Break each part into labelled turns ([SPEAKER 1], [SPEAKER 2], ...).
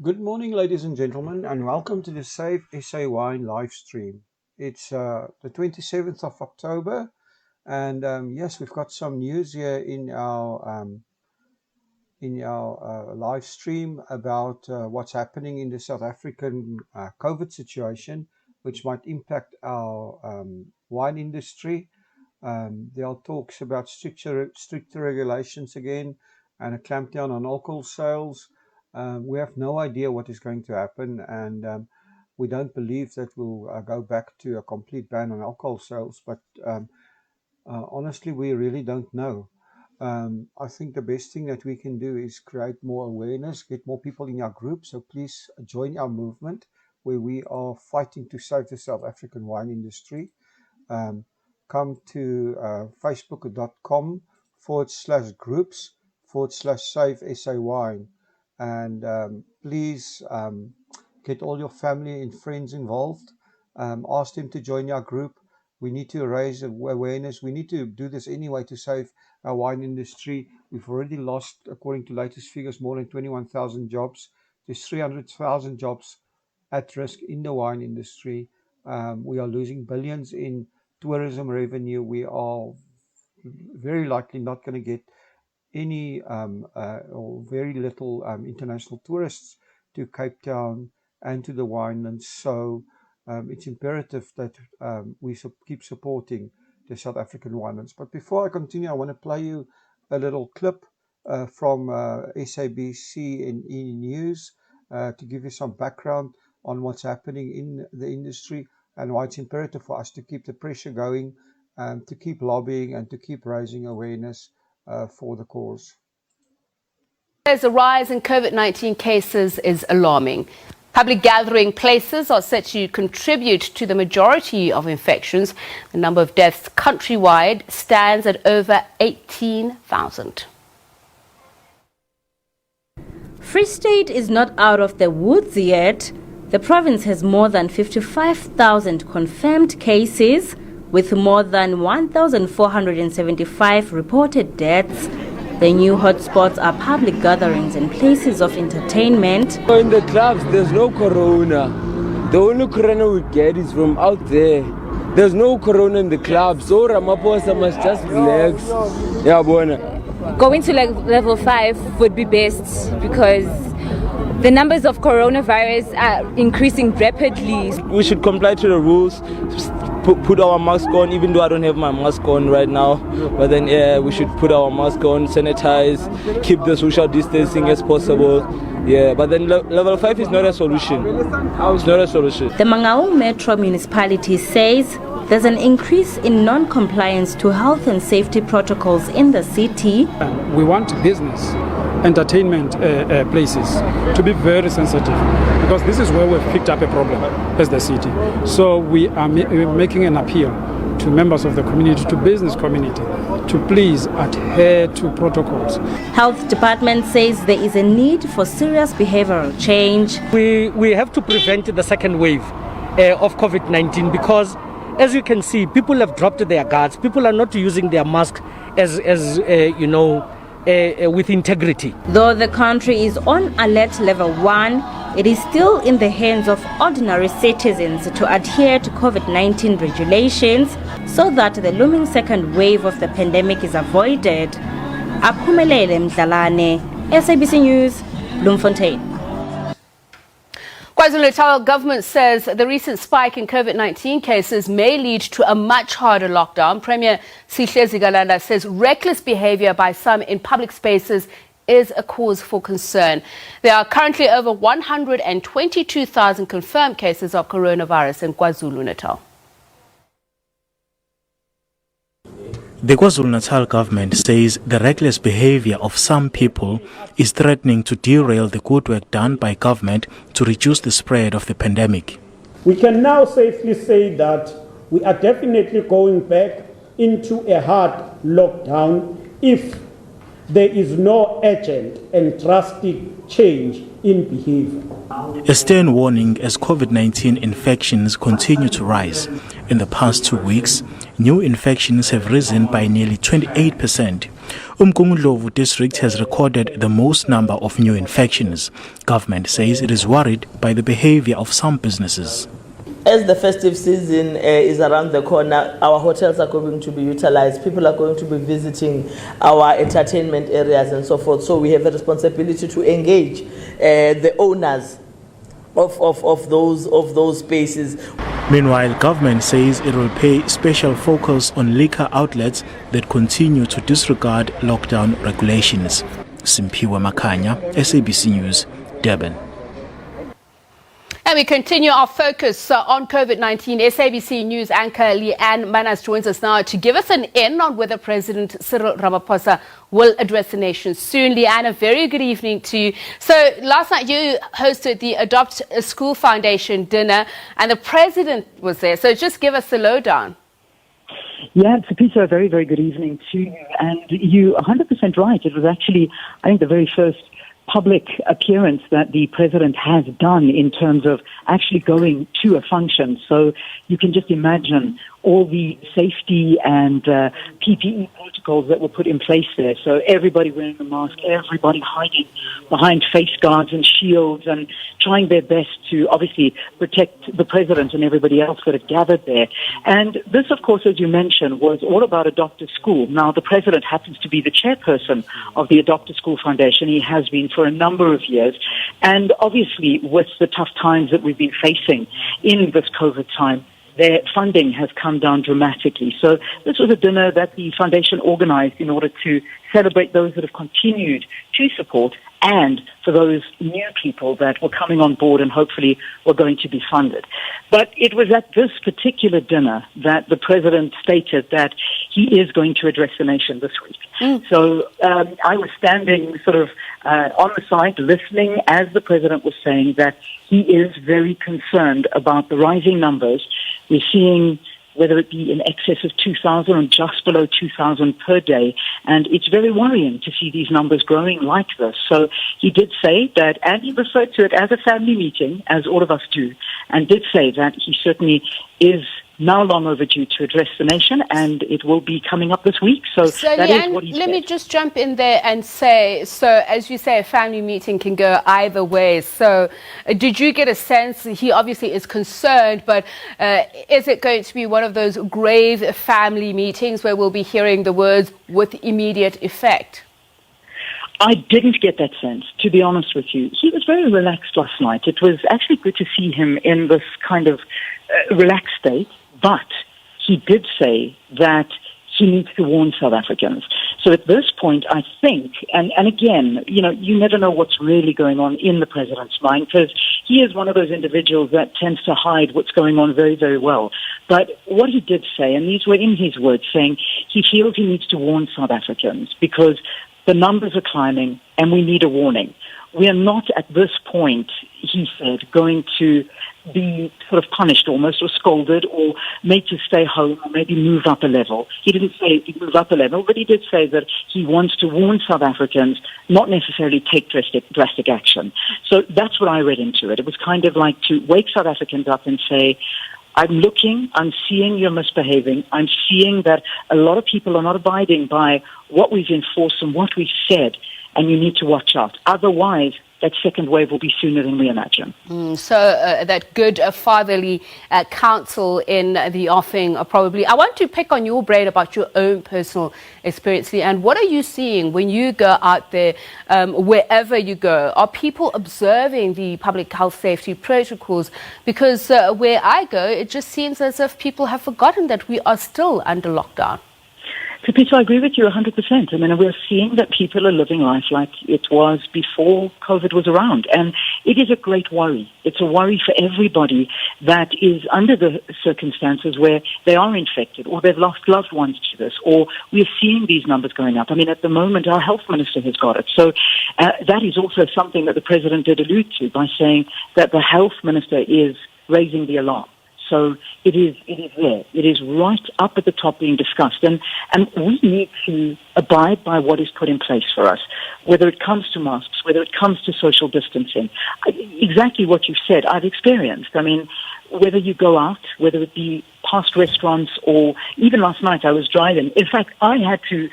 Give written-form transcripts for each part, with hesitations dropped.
[SPEAKER 1] Good morning, ladies and gentlemen, and welcome to the Save SA Wine live stream. It's the 27th of October, and yes, we've got some news here in our live stream about what's happening in the South African COVID situation, which might impact our wine industry. There are talks about stricter regulations again and a clampdown on alcohol sales. We have no idea what is going to happen, and we don't believe that we'll go back to a complete ban on alcohol sales. But honestly, we really don't know. I think the best thing that we can do is create more awareness, get more people in our group. So please join our movement where we are fighting to save the South African wine industry. Come to facebook.com/groups/Save SA Wine. And please get all your family and friends involved. Ask them to join our group. We need to raise awareness. We need to do this anyway to save our wine industry. We've already lost, according to latest figures, more than 21,000 jobs. There's 300,000 jobs at risk in the wine industry. We are losing billions in tourism revenue. We are very likely not going to get any or very little international tourists to Cape Town and to the Winelands. So it's imperative that we keep supporting the South African winelands. But before I continue, I want to play you a little clip from SABC and E News to give you some background on what's happening in the industry and why it's imperative for us to keep the pressure going, to keep lobbying and to keep raising awareness for the cause.
[SPEAKER 2] The rise in COVID-19 cases is alarming. Public gathering places are set to contribute to the majority of infections. The number of deaths countrywide stands at over 18,000.
[SPEAKER 3] Free State is not out of the woods yet. The province has more than 55,000 confirmed cases, with more than 1,475 reported deaths. The new hotspots are public gatherings and places of entertainment.
[SPEAKER 4] In the clubs, there's no corona. The only corona we get is from out there. There's no corona in the clubs, so Ramaphosa must just relax. Yeah, bona.
[SPEAKER 5] Going to level 5 would be best because the numbers of coronavirus are increasing rapidly.
[SPEAKER 4] We should comply to the rules, put our mask on, even though I don't have my mask on right now. But then, yeah, we should put our mask on, sanitize, keep the social distancing as possible. Yeah, but then level 5 is not a solution. It's not a solution.
[SPEAKER 3] The Mangaung Metro Municipality says there's an increase in non-compliance to health and safety protocols in the city.
[SPEAKER 6] We want business, entertainment places to be very sensitive because this is where we've picked up a problem as the city. So we are making an appeal to members of the community, to business community, to please adhere to protocols.
[SPEAKER 3] Health department says there is a need for serious behavioral change.
[SPEAKER 7] We have to prevent the second wave of COVID-19 because, as you can see, people have dropped their guards. People are not using their mask as with integrity.
[SPEAKER 3] Though the country is on alert level 1, it is still in the hands of ordinary citizens to adhere to COVID-19 regulations so that the looming second wave of the pandemic is avoided. Aphumelele Mdlalane, SABC News, Bloemfontein.
[SPEAKER 2] KwaZulu-Natal government says the recent spike in COVID-19 cases may lead to a much harder lockdown. Premier Sihle Zikalala says reckless behavior by some in public spaces is a cause for concern. There are currently over 122,000 confirmed cases of coronavirus in KwaZulu-Natal.
[SPEAKER 8] The KwaZulu-Natal government says the reckless behavior of some people is threatening to derail the good work done by government to reduce the spread of the pandemic.
[SPEAKER 9] We can now safely say that we are definitely going back into a hard lockdown if there is no urgent and drastic change in behavior.
[SPEAKER 8] A stern warning as COVID-19 infections continue to rise. In the past 2 weeks, new infections have risen by nearly 28%. Umgungundlovu district has recorded the most number of new infections. Government says it is worried by the behavior of some businesses.
[SPEAKER 10] As the festive season is around the corner, our hotels are going to be utilized. People are going to be visiting our entertainment areas and so forth. So we have a responsibility to engage the owners of those spaces.
[SPEAKER 8] Meanwhile, government says it will pay special focus on liquor outlets that continue to disregard lockdown regulations. Simpiwe Makanya, SABC News, Durban.
[SPEAKER 2] And we continue our focus on COVID-19. SABC News anchor Leanne Manas joins us now to give us an in on whether President Cyril Ramaphosa will address the nation soon. Leanne, a very good evening to you. So last night you hosted the Adopt a School Foundation dinner and the President was there. So just give us the lowdown.
[SPEAKER 11] Yeah, Peter, a very, very good evening to you. And you're 100% right. It was actually, I think, the very first public appearance that the president has done in terms of actually going to a function. So you can just imagine all the safety and PPE protocols that were put in place there. So everybody wearing a mask, everybody hiding behind face guards and shields and trying their best to obviously protect the president and everybody else that had gathered there. And this, of course, as you mentioned, was all about Adopt a School. Now, the president happens to be the chairperson of the Adopt a School Foundation. He has been for a number of years. And obviously, with the tough times that we've been facing in this COVID time, their funding has come down dramatically. So this was a dinner that the foundation organized in order to celebrate those that have continued to support and for those new people that were coming on board and hopefully were going to be funded. But it was at this particular dinner that the president stated that he is going to address the nation this week. So I was standing sort of on the side listening as the president was saying that he is very concerned about the rising numbers. We're seeing whether it be in excess of 2,000 or just below 2,000 per day. And it's very worrying to see these numbers growing like this. So he did say that, and he referred to it as a family meeting, as all of us do, and did say that he certainly is now long overdue to address the nation, and it will be coming up this week. So that is what he said.
[SPEAKER 2] Let me just jump in there and say, so as you say, a family meeting can go either way. So did you get a sense, he obviously is concerned, but is it going to be one of those grave family meetings where we'll be hearing the words with immediate effect?
[SPEAKER 11] I didn't get that sense, to be honest with you. He was very relaxed last night. It was actually good to see him in this kind of relaxed state, but he did say that he needs to warn South Africans. So at this point, I think, and again, you know, you never know what's really going on in the president's mind, because he is one of those individuals that tends to hide what's going on very, very well. But what he did say, and these were in his words, saying he feels he needs to warn South Africans because the numbers are climbing and we need a warning. We are not at this point, he said, going to be sort of punished almost or scolded or made to stay home or maybe move up a level. He didn't say move up a level, but he did say that he wants to warn South Africans, not necessarily take drastic action. So that's what I read into it. It was kind of like to wake South Africans up and say, I'm seeing you're misbehaving. I'm seeing that a lot of people are not abiding by what we've enforced and what we've said, and you need to watch out. Otherwise, that second wave will be sooner than we imagine.
[SPEAKER 2] So that good fatherly counsel in the offing probably. I want to pick on your brain about your own personal experience, and what are you seeing when you go out there, wherever you go? Are people observing the public health safety protocols? Because where I go, it just seems as if people have forgotten that we are still under lockdown.
[SPEAKER 11] So, Peter, I agree with you 100%. I mean, we're seeing that people are living life like it was before COVID was around. And it is a great worry. It's a worry for everybody that is under the circumstances where they are infected or they've lost loved ones to this, or we're seeing these numbers going up. I mean, at the moment, our health minister has got it. So that is also something that the president did allude to by saying that the health minister is raising the alarm. So it is there. It is right up at the top being discussed. And we need to abide by what is put in place for us, whether it comes to masks, whether it comes to social distancing. Exactly what you've said, I've experienced. I mean, whether you go out, whether it be past restaurants or even last night I was driving. In fact, I had to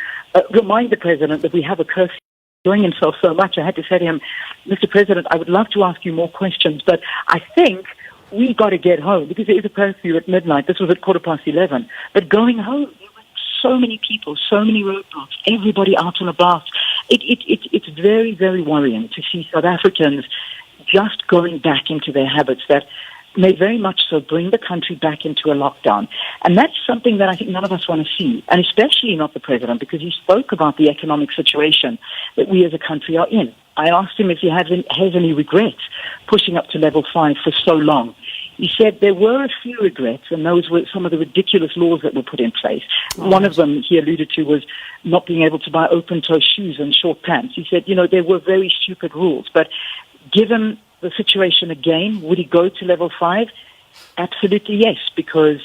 [SPEAKER 11] remind the President that we have a curfew. Enjoying himself so much, I had to say to him, Mr. President, I would love to ask you more questions, but I think we got to get home because there is a curfew at midnight. This was at 11:15. But going home, there were so many people, so many roadblocks, everybody out on a blast. It's very, very worrying to see South Africans just going back into their habits that may very much so bring the country back into a lockdown. And that's something that I think none of us want to see, and especially not the President, because he spoke about the economic situation that we as a country are in. I asked him if he has any regrets pushing up to level 5 for so long. He said there were a few regrets, and those were some of the ridiculous laws that were put in place. One of them he alluded to was not being able to buy open-toe shoes and short pants. He said, there were very stupid rules, but given the situation again, would he go to level 5? Absolutely yes, because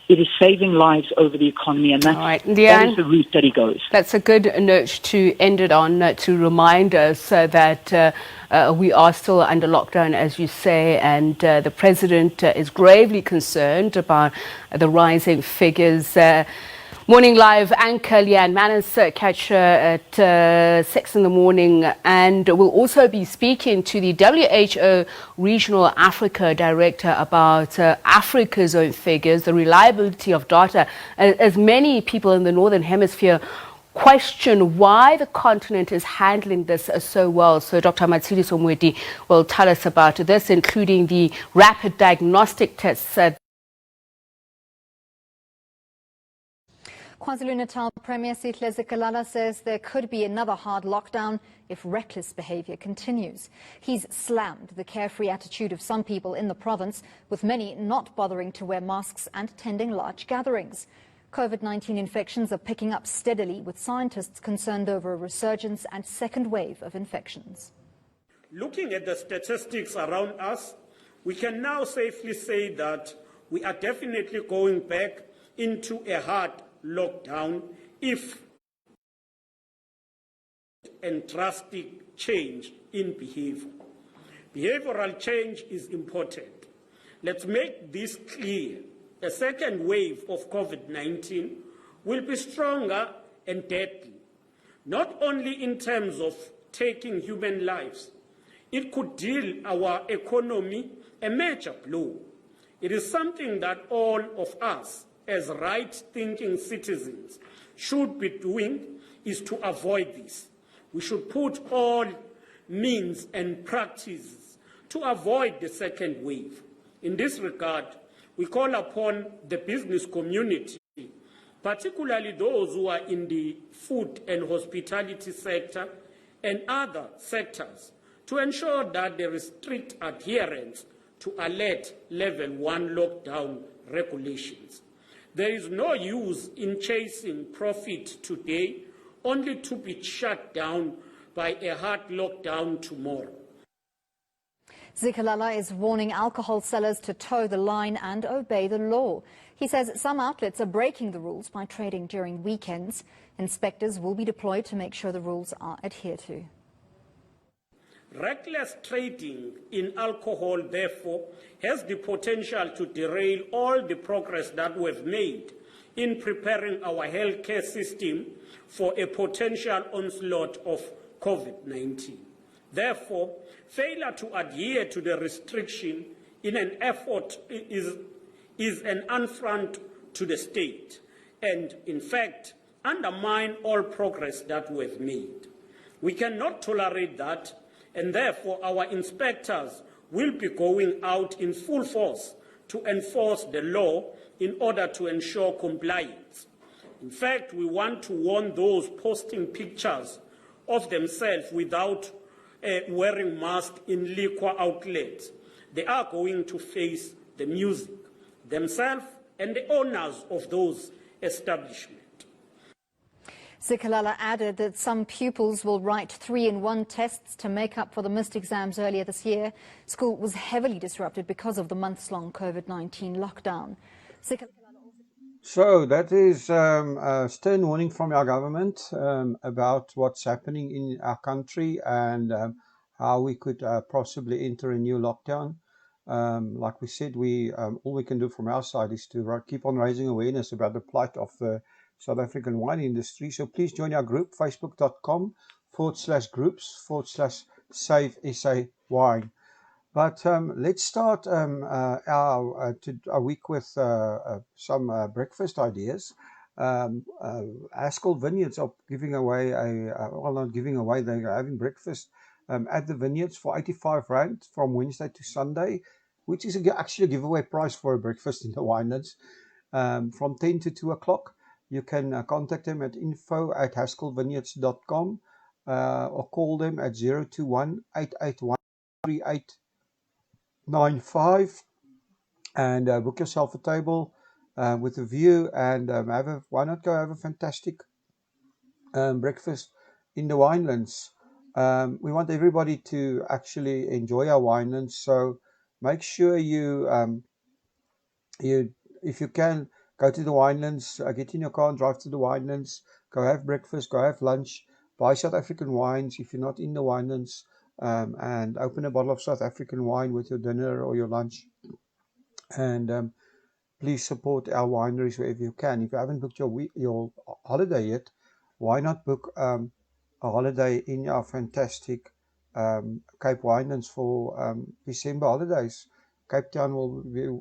[SPEAKER 11] it is saving lives over the economy, and that is the route that he goes.
[SPEAKER 2] That's a good note to end it on, to remind us that we are still under lockdown, as you say, and the President is gravely concerned about the rising figures. Morning Live anchor Leanne Manners, catch her at 6 in the morning, and we'll also be speaking to the WHO Regional Africa Director about Africa's own figures, the reliability of data, as many people in the Northern Hemisphere question why the continent is handling this so well. So Dr. Matsidi Somweti will tell us about this, including the rapid diagnostic tests
[SPEAKER 12] KwaZulu-Natal Premier Sihle Zikalala says there could be another hard lockdown if reckless behavior continues. He's slammed the carefree attitude of some people in the province, with many not bothering to wear masks and attending large gatherings. COVID-19 infections are picking up steadily, with scientists concerned over a resurgence and second wave of infections.
[SPEAKER 9] Looking at the statistics around us, we can now safely say that we are definitely going back into a hard lockdown if and drastic change in behavior. Behavioral change is important. Let's make this clear. A second wave of COVID-19 will be stronger and deadly, not only in terms of taking human lives. It could deal our economy a major blow. It is something that all of us as right-thinking citizens should be doing, is to avoid this. We should put all means and practices to avoid the second wave. In this regard, we call upon the business community, particularly those who are in the food and hospitality sector and other sectors, to ensure that there is strict adherence to alert level 1 lockdown regulations. There is no use in chasing profit today only to be shut down by a hard lockdown tomorrow.
[SPEAKER 12] Zikalala is warning alcohol sellers to toe the line and obey the law. He says some outlets are breaking the rules by trading during weekends. Inspectors will be deployed to make sure the rules are adhered to.
[SPEAKER 9] Reckless trading in alcohol, therefore, has the potential to derail all the progress that we've made in preparing our healthcare system for a potential onslaught of COVID-19. Therefore, failure to adhere to the restriction in an effort is an affront to the state and, in fact, undermine all progress that we've made. We cannot tolerate that, and therefore our inspectors will be going out in full force to enforce the law in order to ensure compliance. In fact, we want to warn those posting pictures of themselves without wearing masks in liquor outlets. They are going to face the music, themselves and the owners of those establishments.
[SPEAKER 12] Zikalala added that some pupils will write 3-in-1 tests to make up for the missed exams earlier this year. School was heavily disrupted because of the months-long COVID-19 lockdown.
[SPEAKER 1] So that is a stern warning from our government about what's happening in our country and how we could possibly enter a new lockdown. Like we said, all we can do from our side is to keep on raising awareness about the plight of the South African wine industry. So please join our group, facebook.com/groups/Save SA Wine. But let's start our week with some breakfast ideas. Haskell Vineyards are giving away not giving away, they're having breakfast at the vineyards for 85 Rand from Wednesday to Sunday, which is actually a giveaway price for a breakfast in the Winelands. From 10 to 2 o'clock. You can contact them at info@haskellvineyards.com or call them at 021-881-3895 and book yourself a table with a view and why not go have a fantastic breakfast in the Winelands. We want everybody to actually enjoy our Winelands, so make sure you if you can, go to the Winelands, get in your car and drive to the Winelands, go have breakfast, go have lunch, buy South African wines if you're not in the Winelands, and open a bottle of South African wine with your dinner or your lunch. And please support our wineries wherever you can. If you haven't booked your holiday yet, why not book a holiday in our fantastic Cape Winelands for December holidays. Cape Town will be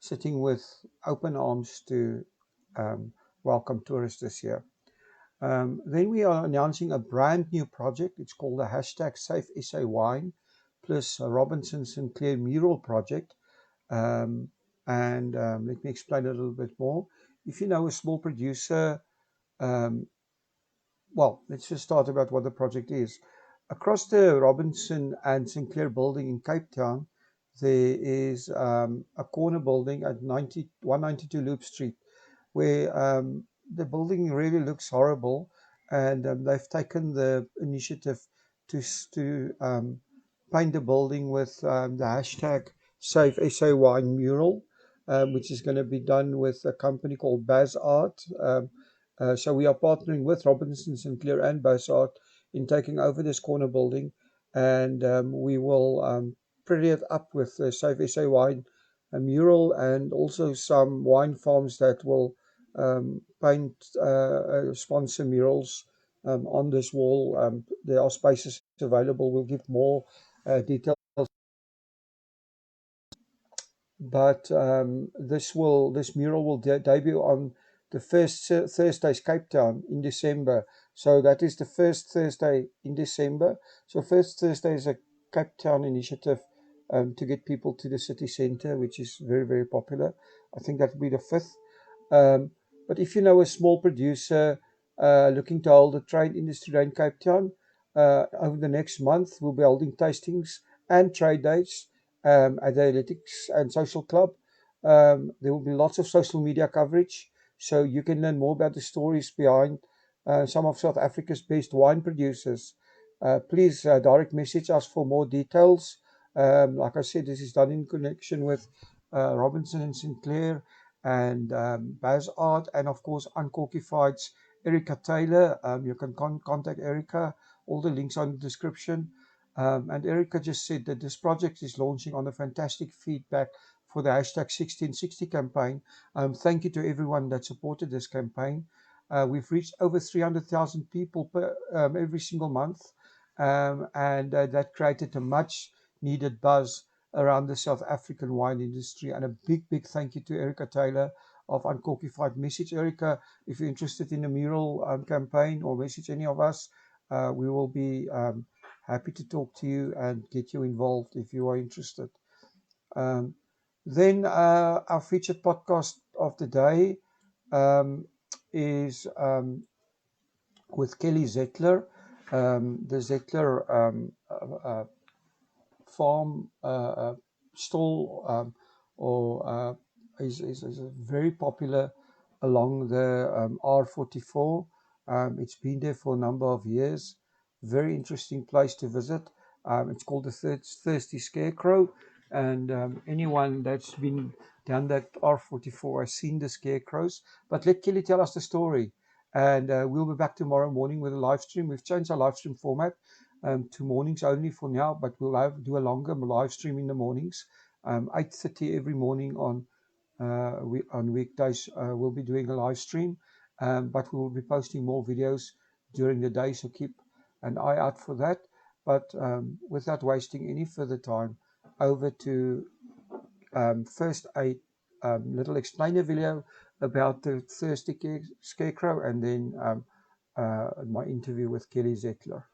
[SPEAKER 1] sitting with open arms to welcome tourists this year. Then we are announcing a brand new project. It's called the #SafeSAWine plus Robinson Sinclair Mural Project. Let me explain a little bit more. If you know a small producer, well, let's just start about what the project is. Across the Robinson and Sinclair building in Cape Town, there is a corner building at 192 Loop Street, where the building really looks horrible, and they've taken the initiative to paint the building with the #SafeSAWine mural, which is going to be done with a company called Baz-Art. So we are partnering with Robinson Sinclair and Baz-Art in taking over this corner building, and we will pretty it up with the SafeSAWine mural, and also some wine farms that will paint sponsor murals on this wall. There are spaces available. We'll give more details, but this mural will debut on the first Thursday's Cape Town in December. So that is the first Thursday in December. So first Thursday is a Cape Town initiative to get people to the city centre, which is very, very popular. I think that will be the 5th. But if you know a small producer looking to hold a trade industry day in Cape Town, over the next month we'll be holding tastings and trade days at the Athletics and Social Club. There will be lots of social media coverage, so you can learn more about the stories behind some of South Africa's best wine producers. Please direct message us for more details. Like I said, this is done in connection with Robinson and Sinclair and Baz-Art, and of course Uncorkified's Erica Taylor. You can contact Erica. All the links are in the description. And Erica just said that this project is launching on the fantastic feedback for the #1660 campaign. Thank you to everyone that supported this campaign. We've reached over 300,000 people every single month, and that created a much needed buzz around the South African wine industry. And a big, big thank you to Erica Taylor of Uncorkified. Message Erica if you're interested in a mural campaign, or message any of us. We will be happy to talk to you and get you involved if you are interested. Then our featured podcast of the day is with Kelly Zettler. The Zettler farm stall is very popular along the R44. It's been there for a number of years. Very interesting place to visit. It's called the Thirsty Scarecrow, and anyone that's been down that R44 has seen the scarecrows. But let Kelly tell us the story, and we'll be back tomorrow morning with a live stream. We've changed our live stream format to mornings only for now, but we'll do a longer live stream in the mornings, 8:30 every morning on weekdays. We'll be doing a live stream, but we will be posting more videos during the day, so keep an eye out for that. But without wasting any further time, over to first a little explainer video about the Thirsty Scarecrow, and then my interview with Kelly Zettler.